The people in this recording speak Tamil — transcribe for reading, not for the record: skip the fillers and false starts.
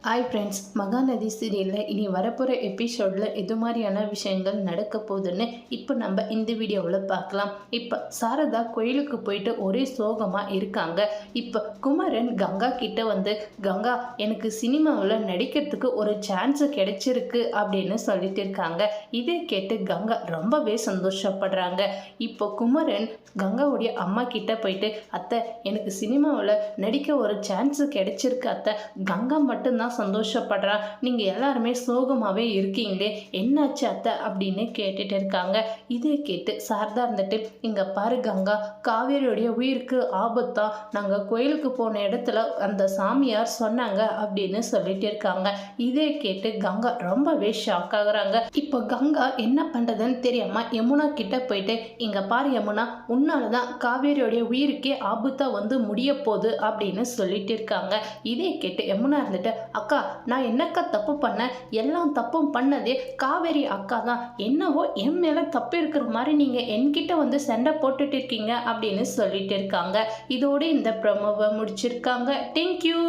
ஹாய் ஃப்ரெண்ட்ஸ், மகாநதி சீரியலில் இனி வரப்போகிற எபிசோடில் எது மாதிரியான விஷயங்கள் நடக்க போகுதுன்னு இப்போ நம்ம இந்த வீடியோவில் பார்க்கலாம். இப்போ சாரதா கோயிலுக்கு போயிட்டு ஒரே சோகமாக இருக்காங்க. இப்போ குமரன் கங்கா கிட்ட வந்து, கங்கா எனக்கு சினிமாவில் நடிக்கிறதுக்கு ஒரு சான்ஸு கிடைச்சிருக்கு அப்படின்னு சொல்லிட்டு இருக்காங்க. இதை கேட்டு கங்கா ரொம்பவே சந்தோஷப்படுறாங்க. இப்போ குமரன் கங்காவுடைய அம்மா கிட்ட போயிட்டு, அத்தை எனக்கு சினிமாவில் நடிக்க ஒரு சான்ஸு கிடைச்சிருக்கு அத்தை, கங்கா மட்டும்தான் சந்தோஷப்படுறா, நீங்க எல்லாருமே சோகமாவே இருக்கீங்களே, என்னாச்சு அத்தை அப்படின்னு கேட்டுட்டு இருக்காங்க. இதை கேட்டு சாரதா இருந்துட்டு, இங்க பாரு கங்கா, காவேரியுடைய உயிருக்கு ஆபத்தா, நாங்க கோயிலுக்கு போன இடத்துல அந்த சாமியார் சொன்னாங்க அப்படின்னு சொல்லிட்டு இருக்காங்க. இதை கேட்டு கங்கா ரொம்பவே ஷாக் ஆகுறாங்க. இப்போ கங்கா என்ன பண்றதுன்னு தெரியாம யமுனா கிட்ட போயிட்டு, இங்க பாரு யமுனா, உன்னாலதான் காவேரியோடைய உயிருக்கே ஆபத்தா வந்து முடிய போகுது அப்படின்னு சொல்லிட்டு இருக்காங்க. இதை கேட்டு யமுனா இருந்துட்டு, அக்கா நான் என்னக்கா தப்பு பண்ணேன், எல்லாம் தப்பும் பண்ணதே காவேரி அக்கா தான், என்னவோ என் மேலே தப்பு இருக்கிற மாதிரி நீங்கள் என்கிட்ட வந்து சண்டை போட்டுட்டு இருக்கீங்க அப்படின்னு சொல்லிட்டு இருக்காங்க. இதோடு இந்த ப்ரோமோவை முடிச்சிருக்காங்க. தேங்க்யூ.